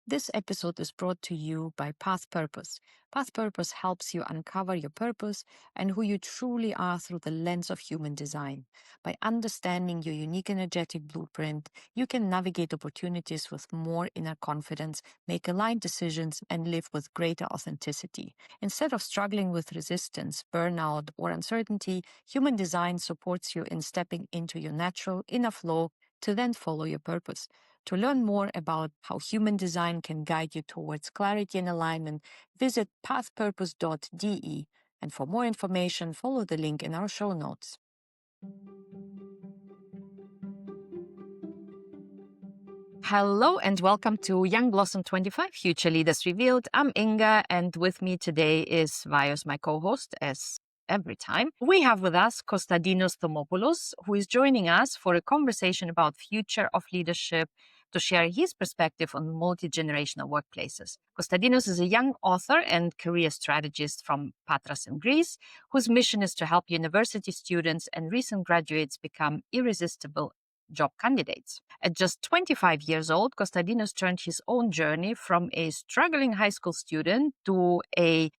This episode is brought to you by Path Purpose. Path Purpose helps you uncover your purpose and who you truly are through the lens of human design. By understanding your unique energetic blueprint, you can navigate opportunities with more inner confidence, make aligned decisions, and live with greater authenticity. Instead of struggling with resistance, burnout, or uncertainty, human design supports you in stepping into your natural inner flow to then follow your purpose. To learn more about how human design can guide you towards clarity and alignment, visit pathpurpose.de. And for more information, follow the link in our show notes. Hello and welcome to Young Blossom 25 Future Leaders Revealed. I'm Inga, and with me today is Vios, my co-host, as every time. We have with us Konstantinos Thomopoulos, who is joining us for a conversation about future of leadership to share his perspective on multi-generational workplaces. Konstantinos is a young author and career strategist from Patras in Greece, whose mission is to help university students and recent graduates become irresistible job candidates. At just 25 years old, Konstantinos turned his own journey from a struggling high school student to a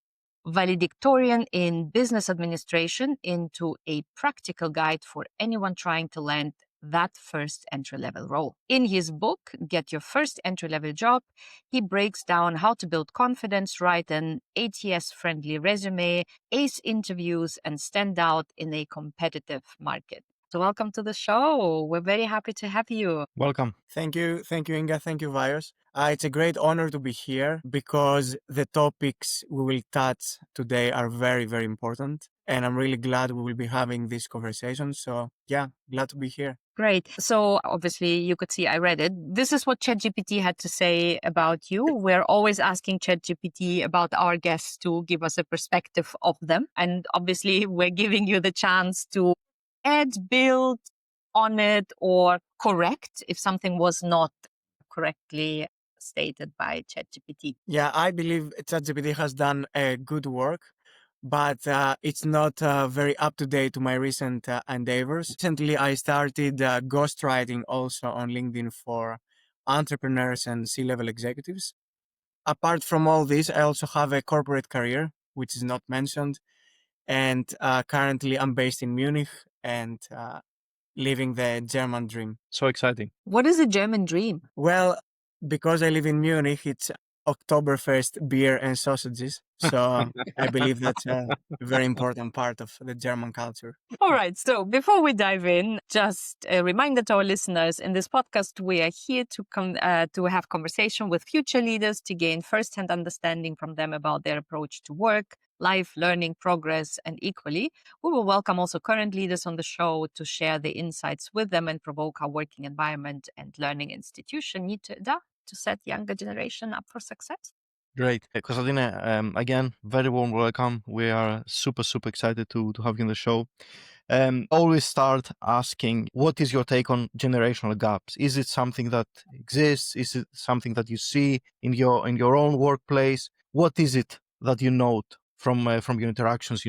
valedictorian in business administration into a practical guide for anyone trying to land that first entry-level role. In his book, Get Your First Entry-Level Job, he breaks down how to build confidence, write an ATS-friendly resume, ace interviews, and stand out in a competitive market. So welcome to the show. We're very happy to have you. Welcome. Thank you, Inga. Thank you, Vios. It's a great honor to be here because the topics we will touch today are very, very important. And I'm really glad we will be having this conversation. So yeah, glad to be here. Great. So obviously you could see I read it. This is what ChatGPT had to say about you. We're always asking ChatGPT about our guests to give us a perspective of them. And obviously we're giving you the chance to add, build on it, or correct if something was not correctly stated by ChatGPT. Yeah, I believe ChatGPT has done a good work, but it's not very up to date to my recent endeavors. Recently, I started ghostwriting also on LinkedIn for entrepreneurs and C-level executives. Apart from all this, I also have a corporate career, which is not mentioned. And currently, I'm based in Munich and living the German dream. So exciting. What is a German dream? Well, because I live in Munich, it's Oktoberfest beer and sausages. So I believe that's a very important part of the German culture. All right. So before we dive in, just a reminder to our listeners, in this podcast, we are here to have conversation with future leaders to gain firsthand understanding from them about their approach to work, life, learning, progress, and equally, we will welcome also current leaders on the show to share the insights with them and provoke our working environment and learning institution need to adapt to set younger generation up for success. Great. Konstantina, again, very warm welcome. We are super excited to have you on the show. Always start asking, what is your take on generational gaps? Is it something that exists? Is it something that you see in your own workplace? What is it that you note from your interactions,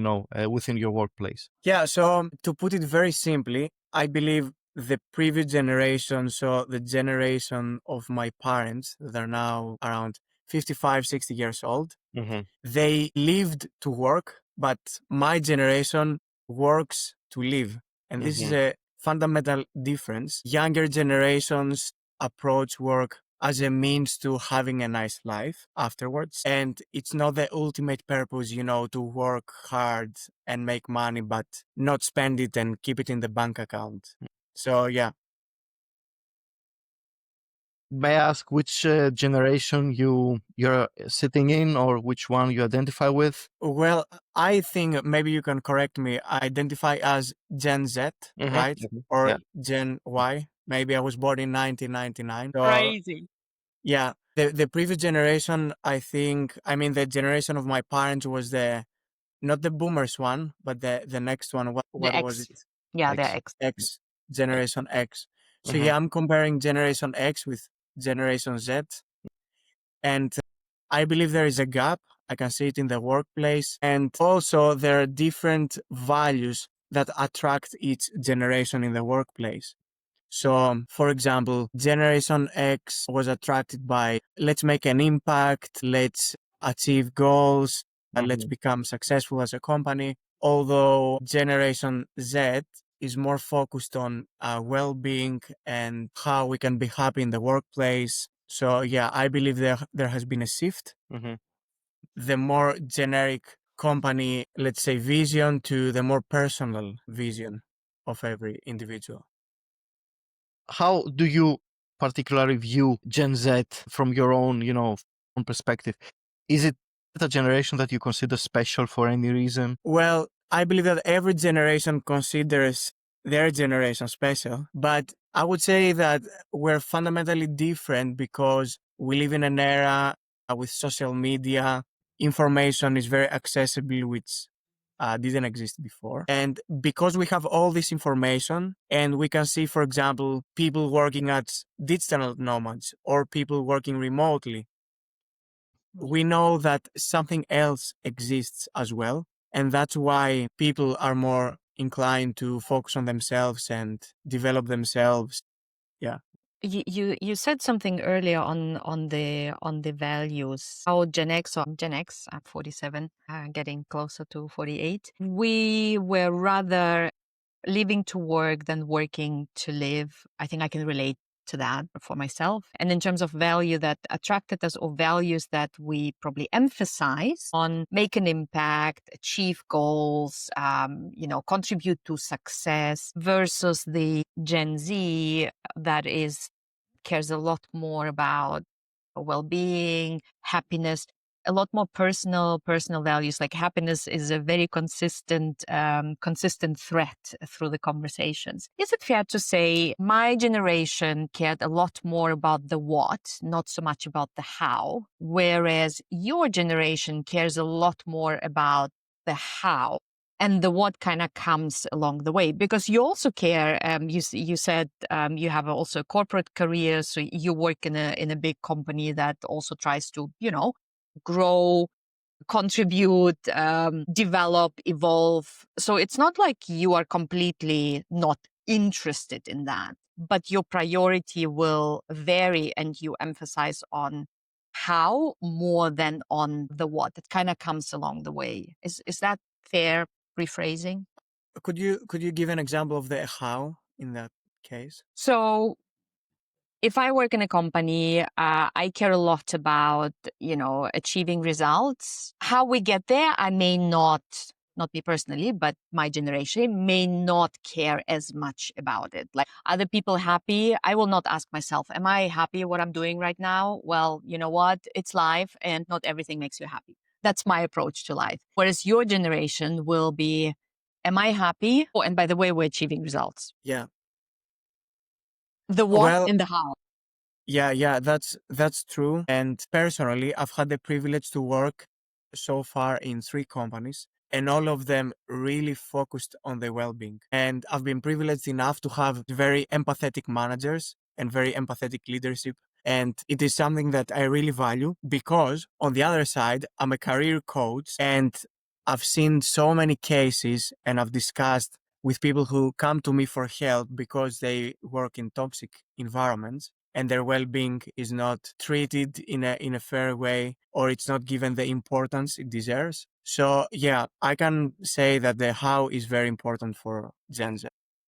within your workplace? Yeah, so to put it very simply, I believe the previous generation, so the generation of my parents that are now around 55, 60 years old, they lived to work, but my generation works to live. And this is a fundamental difference. Younger generations approach work as a means to having a nice life afterwards. And it's not the ultimate purpose, to work hard and make money, but not spend it and keep it in the bank account. So, yeah. May I ask which generation you're sitting in, or which one you identify with? Well, I think maybe you can correct me. I identify as Gen Z, right? Or Yeah. Gen Y. Maybe I was born in 1999. So, Crazy. yeah, the previous generation, the generation of my parents was not the boomers one, but the next one. What was it? Yeah, they're X. X, Generation X. So yeah, I'm comparing Generation X with Generation Z. And I believe there is a gap. I can see it in the workplace. And also there are different values that attract each generation in the workplace. So, for example, Generation X was attracted by let's make an impact, let's achieve goals, and let's become successful as a company. Although Generation Z is more focused on well-being and how we can be happy in the workplace. So yeah, I believe there has been a shift. The more generic company, let's say, vision to the more personal vision of every individual. How do you particularly view Gen Z from your own, own perspective? Is it a generation that you consider special for any reason? Well, I believe that every generation considers their generation special, but I would say that we're fundamentally different because we live in an era with social media. Information is very accessible, which didn't exist before. And because we have all this information and we can see, for example, people working as digital nomads or people working remotely, we know that something else exists as well. And that's why people are more inclined to focus on themselves and develop themselves. Yeah. You said something earlier on the values. How Gen X, I'm 47, getting closer to 48. We were rather living to work than working to live. I think I can relate to that for myself. And in terms of value that attracted us, or values that we probably emphasize on make an impact, achieve goals, contribute to success, versus the Gen Z that cares a lot more about well-being, happiness, a lot more personal values. Like happiness is a very consistent thread through the conversations. Is it fair to say my generation cared a lot more about the what, not so much about the how, whereas your generation cares a lot more about the how? And the what kind of comes along the way, because you also care. You said you have also a corporate career, so you work in a big company that also tries to grow, contribute, develop, evolve. So it's not like you are completely not interested in that, but your priority will vary, and you emphasize on how more than on the what. It kind of comes along the way. Is that fair rephrasing? Could you give an example of the how in that case? So if I work in a company, I care a lot about, achieving results. How we get there, I may not me personally, but my generation may not care as much about it. Like, are the people happy? I will not ask myself, am I happy what I'm doing right now? Well, you know what? It's life and not everything makes you happy. That's my approach to life. Whereas your generation will be, am I happy? Oh, and by the way, we're achieving results. Yeah. The what Well, and the how. yeah, that's true. And personally, I've had the privilege to work so far in 3 companies, and all of them really focused on the well-being. And I've been privileged enough to have very empathetic managers and very empathetic leadership. And it is something that I really value because on the other side, I'm a career coach and I've seen so many cases and I've discussed with people who come to me for help because they work in toxic environments and their well-being is not treated in a fair way, or it's not given the importance it deserves. So yeah, I can say that the how is very important for Gen Z.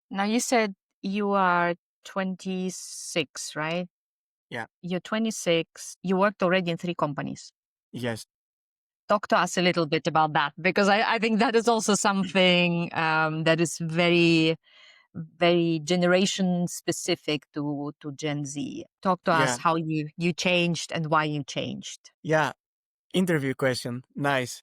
Now, you said you are 26, right? Yeah. You're 26. You worked already in 3 companies. Yes. Talk to us a little bit about that, because I think that is also something that is very, very generation specific to Gen Z. Talk to us Yeah. how you changed and why you changed. Yeah. Interview question. Nice.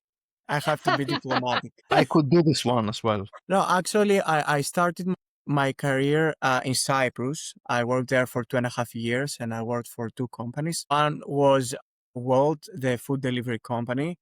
I have to be diplomatic. I could do this one as well. No, actually, I started my career in Cyprus. I worked there for 2.5 years and I worked for 2 companies. One was Wolt, the food delivery company.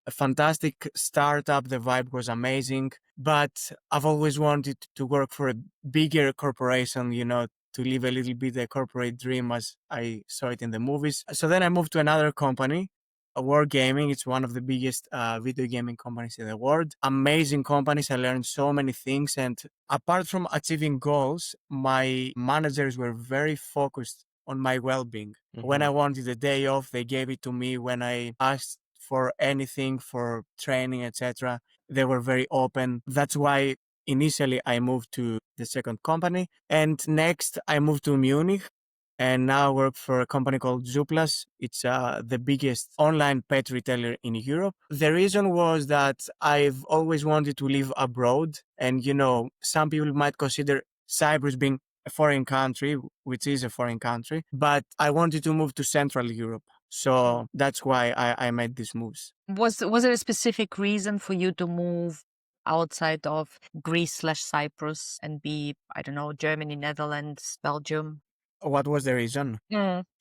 A fantastic startup. The vibe was amazing, but I've always wanted to work for a bigger corporation, to live a little bit the corporate dream as I saw it in the movies. So then I moved to another company Wargaming. It's one of the biggest video gaming companies in the world. Amazing companies. I learned so many things. And apart from achieving goals, my managers were very focused on my well-being. When I wanted a day off, they gave it to me. When I asked for anything, for training, etc., they were very open. That's why initially I moved to the second company. And next I moved to Munich. And now I work for a company called Zuplas. It's the biggest online pet retailer in Europe. The reason was that I've always wanted to live abroad. And, some people might consider Cyprus being a foreign country, which is a foreign country, but I wanted to move to Central Europe. So that's why I made these moves. Was there a specific reason for you to move outside of Greece/Cyprus and be, I don't know, Germany, Netherlands, Belgium? What was the reason?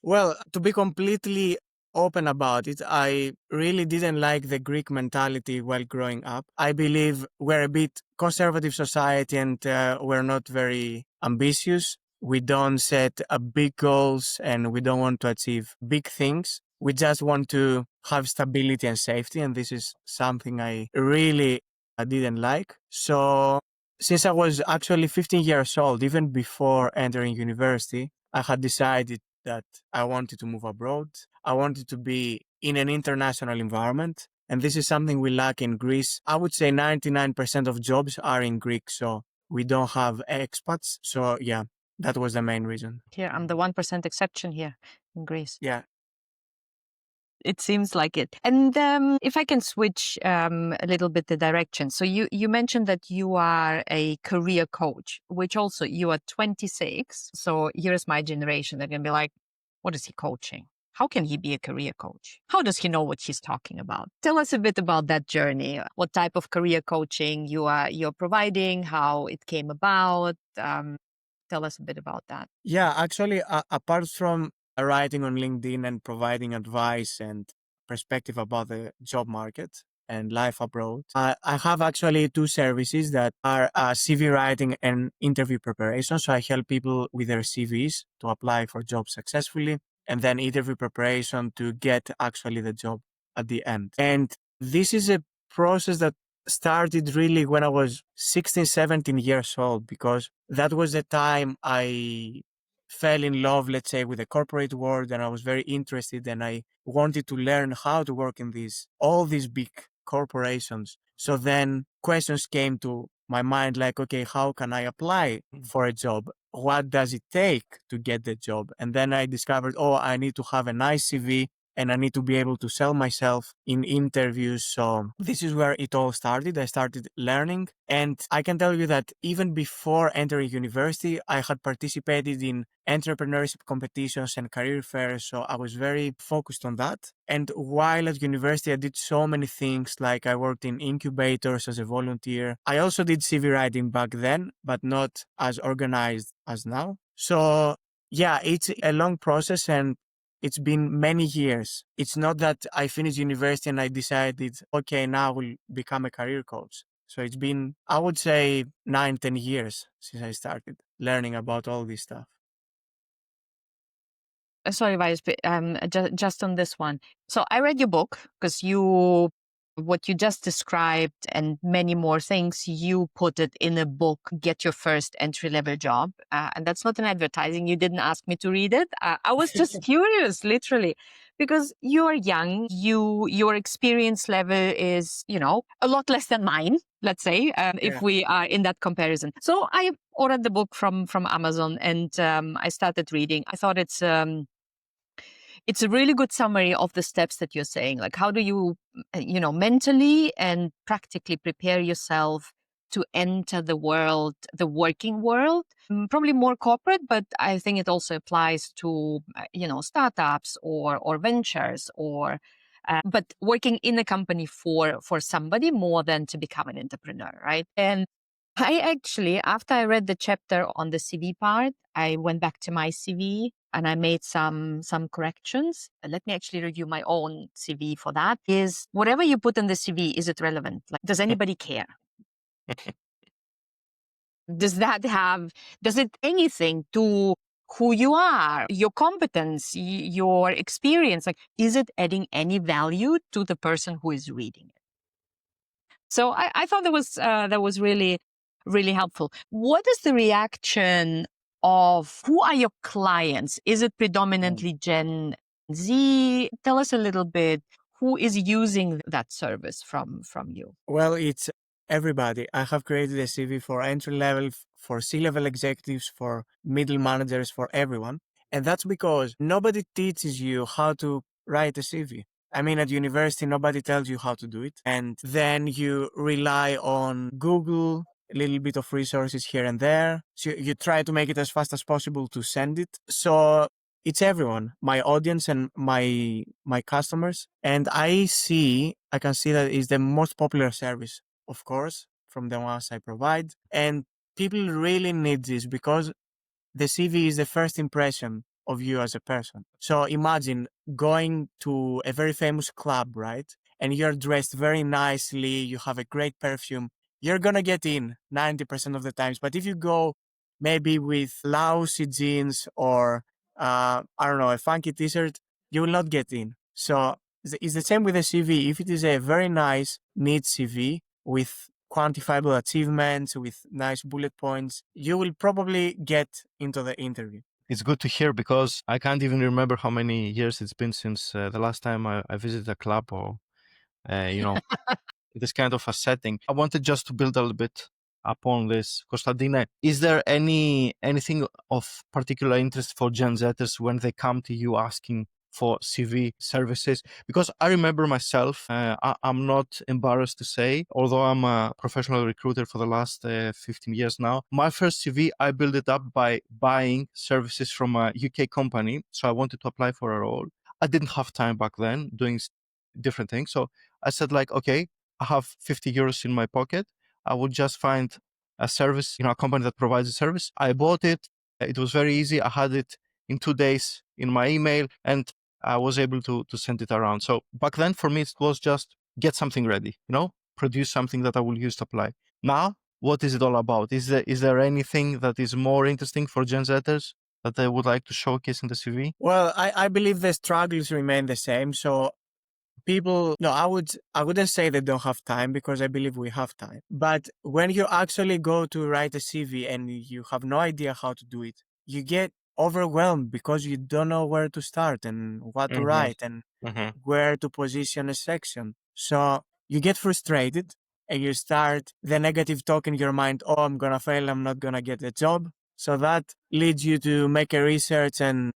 Well, to be completely open about it, I really didn't like the Greek mentality while growing up. I believe we're a bit conservative society and we're not very ambitious. We don't set big goals and we don't want to achieve big things. We just want to have stability and safety. And this is something I really didn't like. So since I was actually 15 years old, even before entering university, I had decided that I wanted to move abroad. I wanted to be in an international environment. And this is something we lack in Greece. I would say 99% of jobs are in Greek, so we don't have expats. So yeah, that was the main reason. Here, I'm the 1% exception here in Greece. Yeah. It seems like it. And if I can switch a little bit the direction. So you mentioned that you are a career coach, which also you are 26. So here's my generation. They're going to be like, what is he coaching? How can he be a career coach? How does he know what he's talking about? Tell us a bit about that journey. What type of career coaching you're providing, how it came about. Tell us a bit about that. Yeah, actually, apart from writing on LinkedIn and providing advice and perspective about the job market and life abroad, I have actually two services that are CV writing and interview preparation. So I help people with their CVs to apply for jobs successfully, and then interview preparation to get actually the job at the end. And this is a process that started really when I was 16, 17 years old, because that was the time I fell in love, let's say, with the corporate world, and I was very interested and I wanted to learn how to work in all these big corporations. So then questions came to my mind like, okay, how can I apply for a job? What does it take to get the job? And then I discovered, I need to have a nice CV and I need to be able to sell myself in interviews. So this is where it all started. I started learning. And I can tell you that even before entering university, I had participated in entrepreneurship competitions and career fairs. So I was very focused on that. And while at university, I did so many things, like I worked in incubators as a volunteer. I also did CV writing back then, but not as organized as now. So yeah, it's a long process and it's been many years. It's not that I finished university and I decided, okay, now I will become a career coach. So it's been, I would say, 9, 10 years since I started learning about all this stuff. Sorry, Vice, just on this one. So I read your book because what you just described and many more things, you put it in a book, Get Your First Entry-Level Job. And that's not an advertising. You didn't ask me to read it. I was just curious, literally, because you're young, your experience level is, a lot less than mine, let's say, if we are in that comparison. So I ordered the book from Amazon and I started reading. I thought it's a really good summary of the steps that you're saying. Like, how do you, mentally and practically prepare yourself to enter the working world? Probably more corporate, but I think it also applies to, startups or ventures but working in a company for somebody more than to become an entrepreneur, right? And I actually, after I read the chapter on the CV part, I went back to my CV and I made some corrections. Let me actually review my own CV for that. Is whatever you put in the CV, is it relevant? Like, does anybody care? Does it anything to who you are, your competence, your experience. Like, is it adding any value to the person who is reading it? So I thought that was really, really helpful. What is the reaction of, who are your clients? Is it predominantly Gen Z? Tell us a little bit, who is using that service from you? Well, it's everybody. I have created a CV for entry level, for C-level executives, for middle managers, for everyone. And that's because nobody teaches you how to write a CV. I mean, at university, nobody tells you how to do it. And then you rely on Google, a little bit of resources here and there. So you try to make it as fast as possible to send it. So it's everyone, my audience and my customers. And I can see that it's the most popular service, of course, from the ones I provide. And people really need this because the CV is the first impression of you as a person. So imagine going to a very famous club, right? And you're dressed very nicely, you have a great perfume. You're gonna get in 90% of the times. But if you go maybe with lousy jeans or I don't know, a funky t-shirt, you will not get in. So it's the same with a CV. If it is a very nice, neat CV with quantifiable achievements, with nice bullet points, you will probably get into the interview. It's good to hear because I can't even remember how many years it's been since the last time I visited a club or, this kind of a setting. I wanted just to build a little bit upon this. Konstantinos, is there anything of particular interest for Gen Zers when they come to you asking for CV services? Because I remember myself, I'm not embarrassed to say, although I'm a professional recruiter for the last 15 years now, my first CV, I built it up by buying services from a UK company. So I wanted to apply for a role. I didn't have time back then doing different things. So I said like, okay, I have 50 euros in my pocket. I would just find a service, a company that provides a service. I bought it. It was very easy. I had it in 2 days in my email and I was able to send it around. So back then for me, it was just get something ready, produce something that I will use to apply. Now, what is it all about? Is there anything that is more interesting for Gen Zers that they would like to showcase in the CV? Well, I believe the struggles remain the same. So I wouldn't say they don't have time because I believe we have time. But when you actually go to write a CV and you have no idea how to do it, you get overwhelmed because you don't know where to start and what to write and where to position a section. So you get frustrated and you start the negative talk in your mind. Oh, I'm going to fail. I'm not going to get a job. So that leads you to make a research and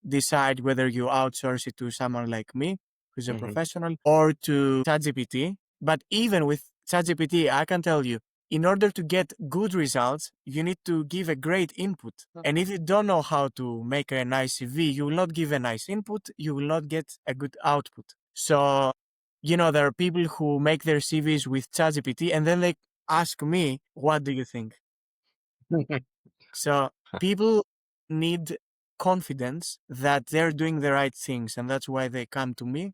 decide whether you outsource it to someone like me, who's a professional, or to ChatGPT. But even with ChatGPT, I can tell you, in order to get good results, you need to give a great input. And if you don't know how to make a nice CV, you will not give a nice input, you will not get a good output. So, there are people who make their CVs with ChatGPT and then they ask me, what do you think? So people need confidence that they're doing the right things, and that's why they come to me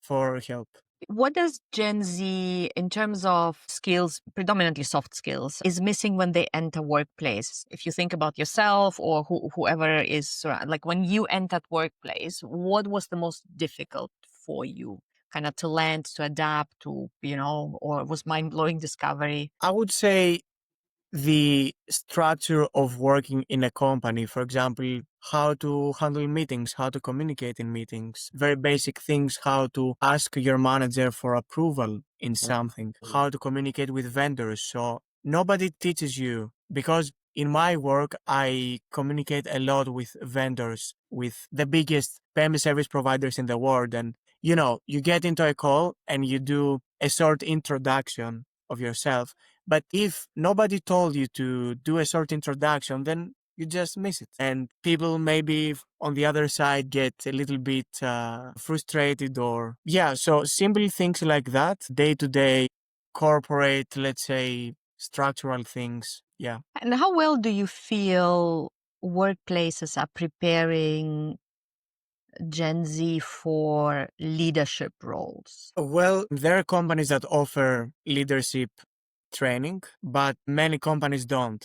for help. What does Gen Z, in terms of skills, predominantly soft skills, is missing when they enter workplace? If you think about yourself or whoever is, like when you entered workplace, what was the most difficult for you? Kind of to land, to adapt, to, or was mind-blowing discovery? I would say the structure of working in a company, for example, how to handle meetings, how to communicate in meetings, very basic things, how to ask your manager for approval in something, how to communicate with vendors. So nobody teaches you because in my work, I communicate a lot with vendors, with the biggest payment service providers in the world. And, you get into a call and you do a short introduction of yourself. But if nobody told you to do a short introduction, then you just miss it. And people maybe on the other side get a little bit frustrated so simple things like that, day-to-day corporate, let's say, structural things. Yeah. And how well do you feel workplaces are preparing Gen Z for leadership roles? Well, there are companies that offer leadership training, but many companies don't.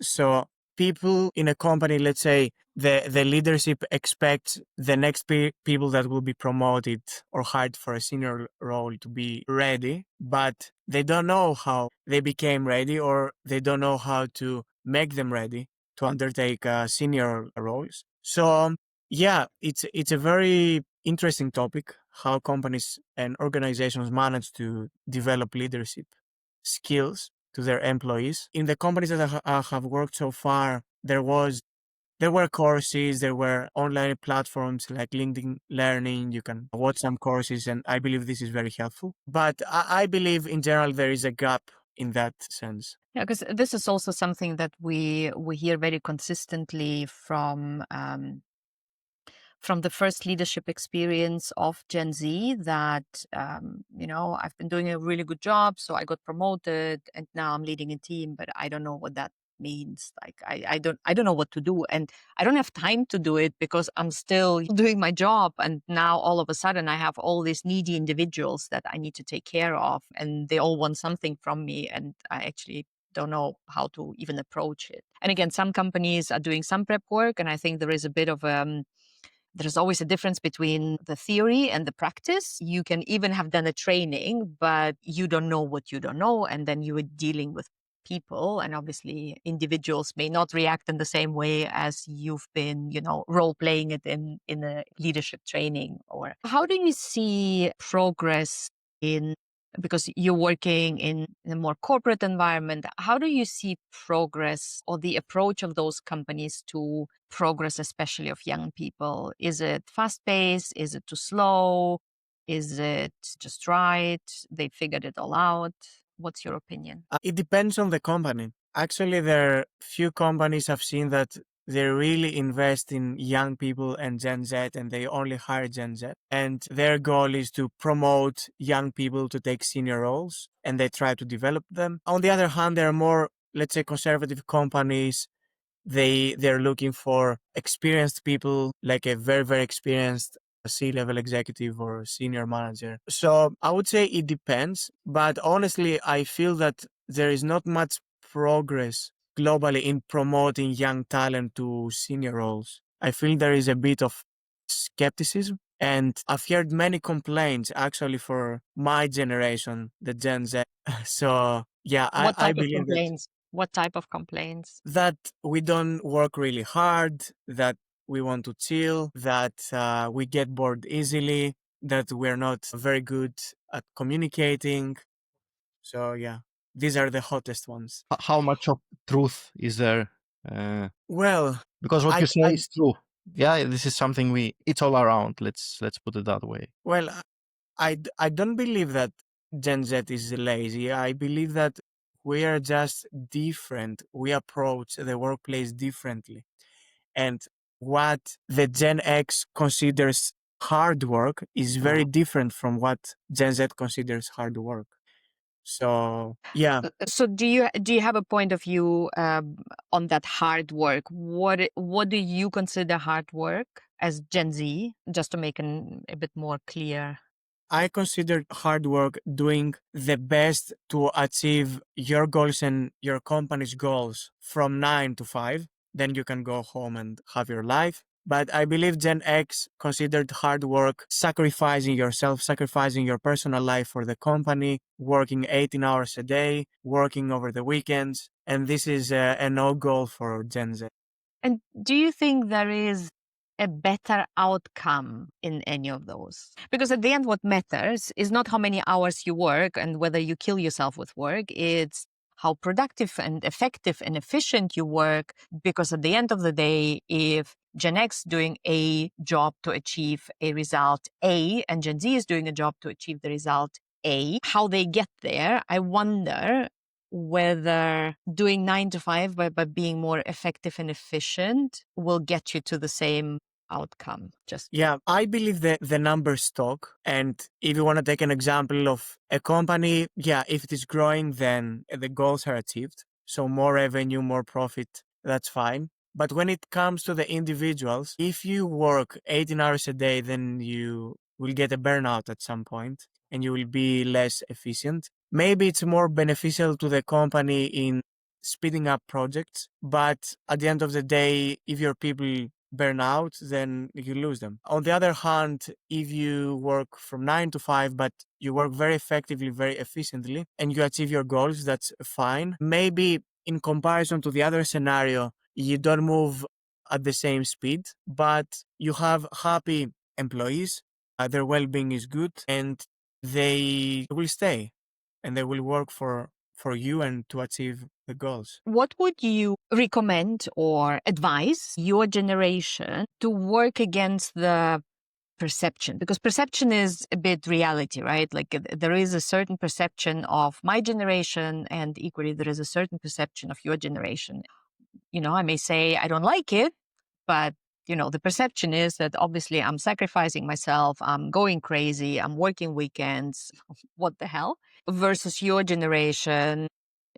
So people in a company, let's say the leadership expects the next people that will be promoted or hired for a senior role to be ready, but they don't know how they became ready, or they don't know how to make them ready to undertake senior roles. So yeah, it's a very interesting topic, how companies and organizations manage to develop leadership skills to their employees. In the companies that I have worked so far, there were courses, there were online platforms like LinkedIn Learning. You can watch some courses, and I believe this is very helpful. But I believe in general there is a gap in that sense. Yeah, because this is also something that we hear very consistently from the first leadership experience of Gen Z, that I've been doing a really good job, so I got promoted, and now I'm leading a team, but I don't know what that means. Like I don't know what to do, and I don't have time to do it because I'm still doing my job, and now all of a sudden I have all these needy individuals that I need to take care of, and they all want something from me, and I actually don't know how to even approach it. And again, some companies are doing some prep work, and I think there is a bit of there's always a difference between the theory and the practice. You can even have done a training, but you don't know what you don't know. And then you are dealing with people, and obviously individuals may not react in the same way as you've been, role playing it in a leadership training. Or how do you see progress in, because you're working in a more corporate environment, how do you see progress or the approach of those companies to progress, especially of young people? Is it fast paced? Is it too slow? Is it just right? They figured it all out. What's your opinion? It depends on the company. Actually, there are few companies I've seen that they really invest in young people and Gen Z, and they only hire Gen Z. And their goal is to promote young people to take senior roles, and they try to develop them. On the other hand, there are more, let's say, conservative companies. They're looking for experienced people, like a very, very experienced C-level executive or senior manager. So I would say it depends, but honestly, I feel that there is not much progress globally in promoting young talent to senior roles. I feel there is a bit of skepticism, and I've heard many complaints actually for my generation, the Gen Z. So yeah, What I type of believe that complaints? What type of complaints? that we don't work really hard, that we want to chill, that we get bored easily, that we're not very good at communicating. So yeah, these are the hottest ones. How much of truth is there? Uh, Well, because what I, you say I is true. Yeah, this is something it's all around. Let's put it that way. well, I don't believe that Gen Z is lazy. I believe that we are just different. We approach the workplace differently. And what the Gen X considers hard work is very different from what Gen Z considers hard work. So yeah, So do you have a point of view on that hard work? What do you consider hard work as Gen Z? Just to make a bit more clear. I consider hard work doing the best to achieve your goals and your company's goals from 9 to 5. Then you can go home and have your life. But I believe Gen X considered hard work sacrificing yourself, sacrificing your personal life for the company, working 18 hours a day, working over the weekends. And this is a no goal for Gen Z. And do you think there is a better outcome in any of those? Because at the end, what matters is not how many hours you work and whether you kill yourself with work. It's how productive and effective and efficient you work. Because at the end of the day, if Gen X doing a job to achieve a result A and Gen Z is doing a job to achieve the result A, how they get there, I wonder whether doing 9 to 5 by being more effective and efficient will get you to the same outcome. Just Yeah, I believe that the numbers talk. And if you want to take an example of a company, yeah, if it is growing, then the goals are achieved. So more revenue, more profit, that's fine. But when it comes to the individuals, if you work 18 hours a day, then you will get a burnout at some point and you will be less efficient. Maybe it's more beneficial to the company in speeding up projects. But at the end of the day, if your people burn out, then you lose them. On the other hand, if you work from 9 to 5, but you work very effectively, very efficiently, and you achieve your goals, that's fine. Maybe in comparison to the other scenario, you don't move at the same speed, but you have happy employees, their well-being is good, and they will stay and they will work for you and to achieve the goals. What would you recommend or advise your generation to work against the perception? Because perception is a bit reality, right? Like there is a certain perception of my generation, and equally there is a certain perception of your generation. I may say I don't like it, but the perception is that obviously I'm sacrificing myself, I'm going crazy, I'm working weekends, what the hell? Versus your generation,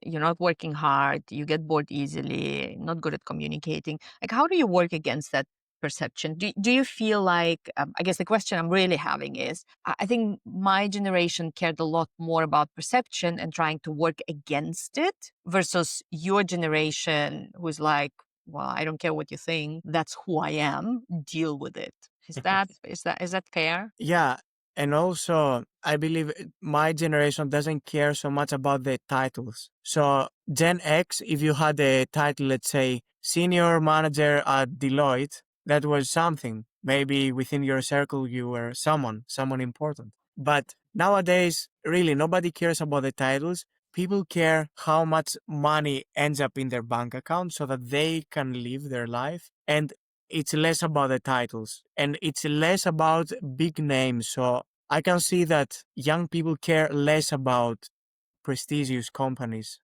you're not working hard, you get bored easily, not good at communicating. Like, how do you work against that perception? Do you feel like, I guess the question I'm really having is, I think my generation cared a lot more about perception and trying to work against it versus your generation who's like, well, I don't care what you think. That's who I am. Deal with it. Is that fair? Yeah. And also, I believe my generation doesn't care so much about the titles. So, Gen X, if you had a title, let's say, senior manager at Deloitte, that was something. Maybe within your circle, you were someone important. But nowadays, really, nobody cares about the titles. People care how much money ends up in their bank account so that they can live their life. And it's less about the titles and it's less about big names. So I can see that young people care less about prestigious companies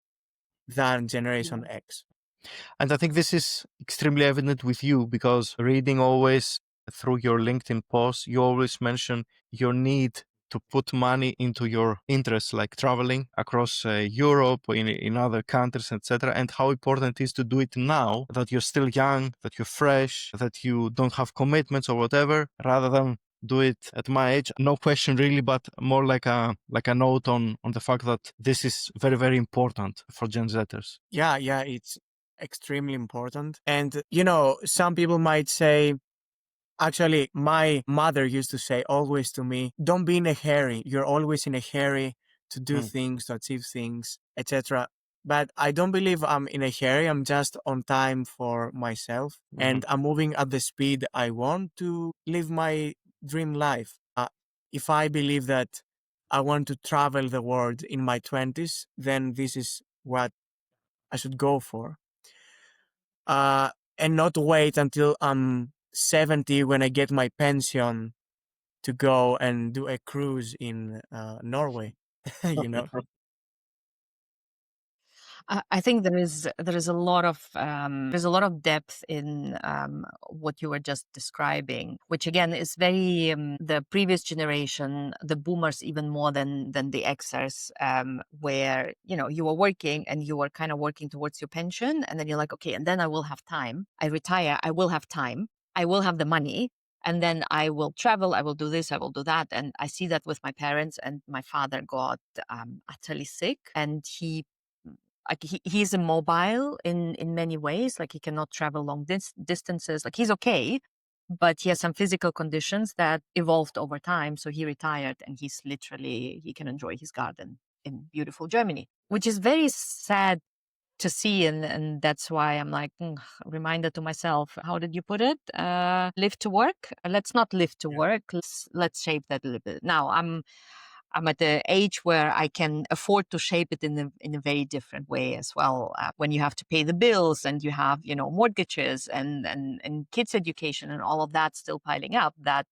than Generation X. And I think this is extremely evident with you because reading always through your LinkedIn posts, you always mention your need to put money into your interests, like traveling across Europe, in other countries, etc., and how important it is to do it now that you're still young, that you're fresh, that you don't have commitments or whatever, rather than do it at my age. No question really, but more like a note on the fact that this is very, very important for Gen Zers. Yeah, it's extremely important. And, some people might say, actually, my mother used to say always to me, don't be in a hurry. You're always in a hurry to do things, to achieve things, etc. But I don't believe I'm in a hurry. I'm just on time for myself and I'm moving at the speed I want to live my dream life. If I believe that I want to travel the world in my 20s, then this is what I should go for. And not wait until I'm 70 when I get my pension to go and do a cruise in Norway, you know? I think there is a lot of depth in what you were just describing, which again is very the previous generation, the boomers even more than the Xers, where you were working and you were kind of working towards your pension, and then you're like, okay, and then I will have time. I retire, I will have time, I will have the money. And then I will travel, I will do this, I will do that. And I see that with my parents, and my father got utterly sick, and he's immobile in many ways. Like he cannot travel long distances. Like he's okay, but he has some physical conditions that evolved over time. So he retired, and he can enjoy his garden in beautiful Germany, which is very sad to see. And that's why I'm like, reminder to myself, how did you put it? Live to work. Let's not live to work. Let's shape that a little bit. Now I'm at the age where I can afford to shape it in a very different way as well. When you have to pay the bills and you have, mortgages and kids' education and all of that still piling up, that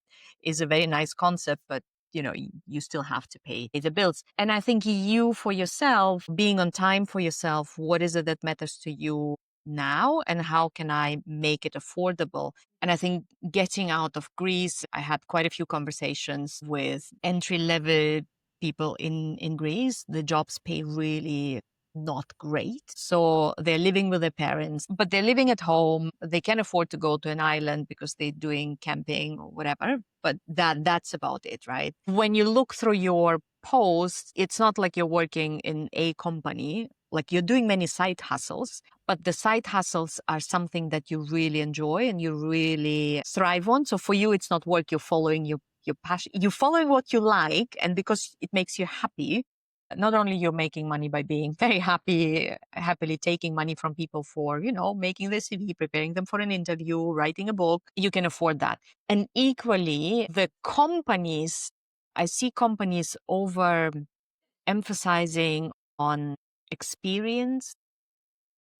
is a very nice concept, but you still have to pay the bills. And I think you, for yourself, being on time for yourself, what is it that matters to you now, and how can I make it affordable? And I think getting out of Greece, I had quite a few conversations with entry level people in Greece. The jobs pay really not great. So they're living with their parents, but they're living at home. They can afford to go to an island because they're doing camping or whatever. But that's about it, right? When you look through your posts, it's not like you're working in a company. Like you're doing many side hustles, but the side hustles are something that you really enjoy and you really thrive on. So for you, it's not work. You're following your passion. You're following what you like. And because it makes you happy, not only you're making money by being very happily taking money from people for, making their CV, preparing them for an interview, writing a book, you can afford that. And equally, the companies, I see companies over emphasizing on experience.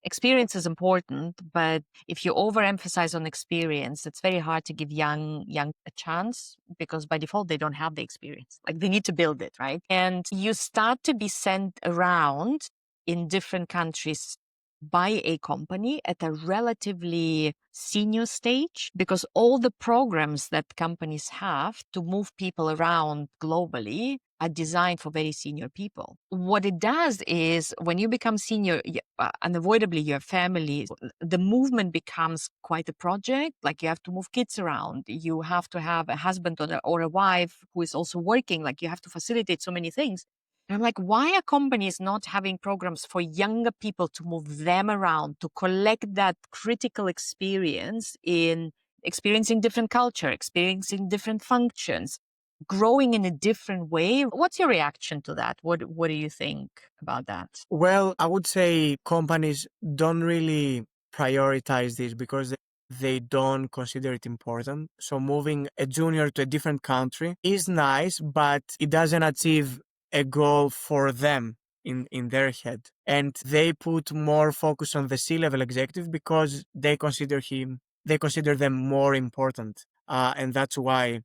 Experience is important, but if you overemphasize on experience, it's very hard to give young a chance because by default they don't have the experience. Like they need to build it, right? And you start to be sent around in different countries by a company at a relatively senior stage because all the programs that companies have to move people around globally are designed for very senior people. What it does is when you become senior, unavoidably your family, the movement becomes quite a project. Like you have to move kids around. You have to have a husband or a wife who is also working. Like you have to facilitate so many things. And I'm like, why are companies not having programs for younger people to move them around, to collect that critical experience in experiencing different culture, experiencing different functions, growing in a different way? What's your reaction to that? What do you think about that? Well, I would say companies don't really prioritize this because they don't consider it important. So moving a junior to a different country is nice, but it doesn't achieve a goal for them in their head. And they put more focus on the C-level executive because they consider them more important. And that's why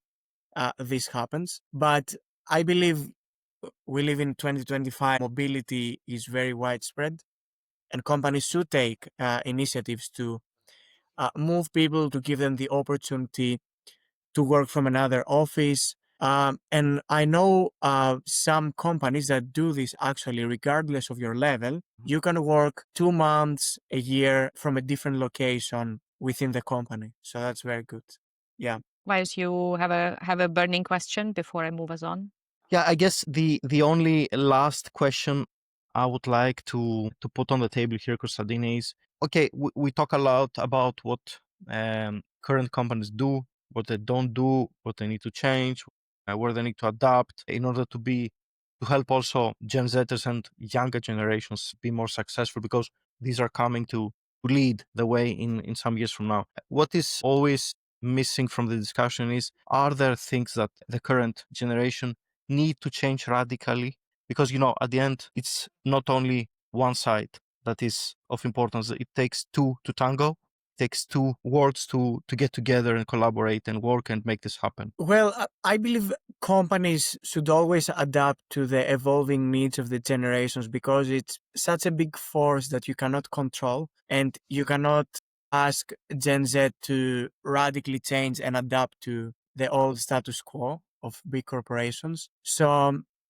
this happens. But I believe we live in 2025. Mobility is very widespread, and companies should take initiatives to move people, to give them the opportunity to work from another office. And I know some companies that do this actually, regardless of your level. You can work 2 months, a year from a different location within the company. So that's very good. Yeah. Wise, you have a burning question before I move us on? Yeah, I guess the only last question I would like to put on the table here, Konstantinos, is okay. We talk a lot about what current companies do, what they don't do, what they need to change, where they need to adapt in order to help also Gen Zers and younger generations be more successful because these are coming to lead the way in some years from now. What is always missing from the discussion is, are there things that the current generation need to change radically? Because, at the end, it's not only one side that is of importance. It takes two to tango. It takes two worlds to get together and collaborate and work and make this happen. Well, I believe companies should always adapt to the evolving needs of the generations because it's such a big force that you cannot control, and you cannot ask Gen Z to radically change and adapt to the old status quo of big corporations. So,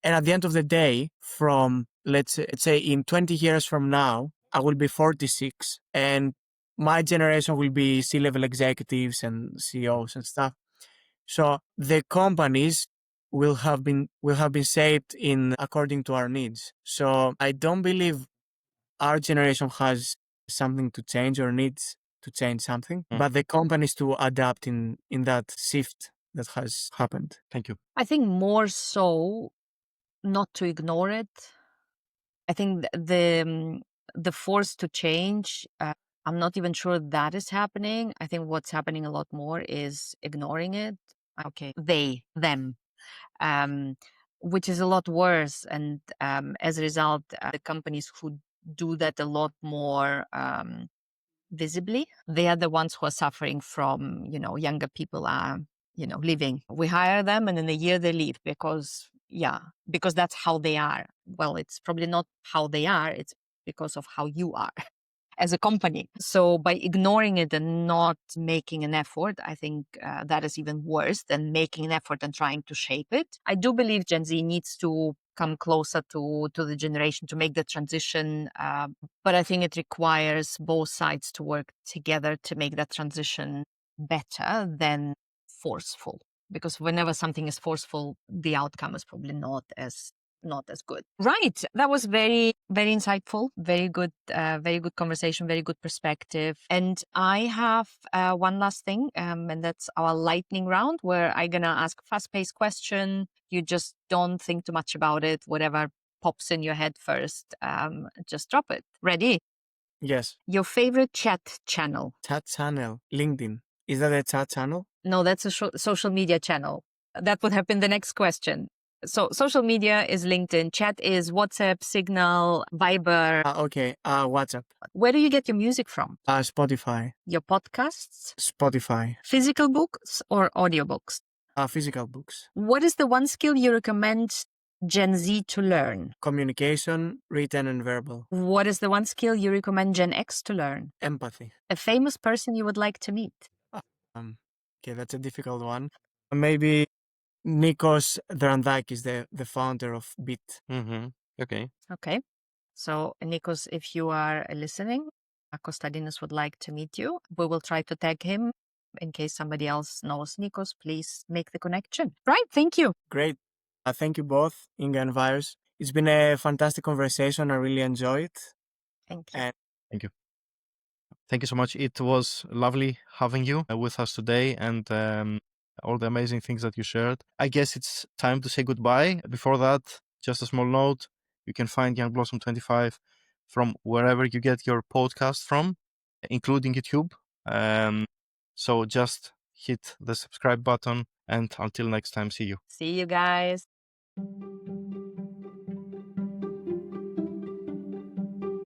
and at the end of the day, from let's say in 20 years from now, I will be 46, and my generation will be C-level executives and CEOs and stuff. So the companies will have been shaped in according to our needs. So I don't believe our generation has something to change or needs to change something, but the companies to adapt in that shift that has happened. Thank you. I think more so not to ignore it. I think the force to change, I'm not even sure that is happening. I think what's happening a lot more is ignoring it. Okay, them, which is a lot worse. And as a result, the companies who do that a lot more visibly, they are the ones who are suffering from, younger people are, leaving. We hire them and in a year they leave because that's how they are. Well, it's probably not how they are. It's because of how you are as a company. So by ignoring it and not making an effort, I think that is even worse than making an effort and trying to shape it. I do believe Gen Z needs to come closer to the generation to make the transition. But I think it requires both sides to work together to make that transition better than forceful. Because whenever something is forceful, the outcome is probably not as not as good. Right. That was very, very insightful. Very good conversation, very good perspective. And I have one last thing, and that's our lightning round, where I'm going to ask a fast-paced question. You just don't think too much about it. Whatever pops in your head first, just drop it. Ready? Yes. Your favorite chat channel? Chat channel, LinkedIn. Is that a chat channel? No, that's a social media channel. That would have been the next question. So social media is LinkedIn. Chat is WhatsApp, Signal, Viber. Okay. WhatsApp. Where do you get your music from? Spotify. Your podcasts? Spotify. Physical books or audiobooks? Physical books. What is the one skill you recommend Gen Z to learn? Communication, written and verbal. What is the one skill you recommend Gen X to learn? Empathy. A famous person you would like to meet? Okay, that's a difficult one. Maybe Nikos Drandakis, the founder of Bit. Okay. Okay. So, Nikos, if you are listening, Konstantinos would like to meet you. We will try to tag him. In case somebody else knows Nikos, please make the connection. Right. Thank you. Great. Thank you both, Inga and Virus. It's been a fantastic conversation. I really enjoyed it. Thank you. And Thank you. Thank you so much. It was lovely having you with us today and all the amazing things that you shared. I guess it's time to say goodbye. Before that, just a small note. You can find Young Blossom 25 from wherever you get your podcast from, including YouTube. So just hit the subscribe button and until next time, see you. See you guys.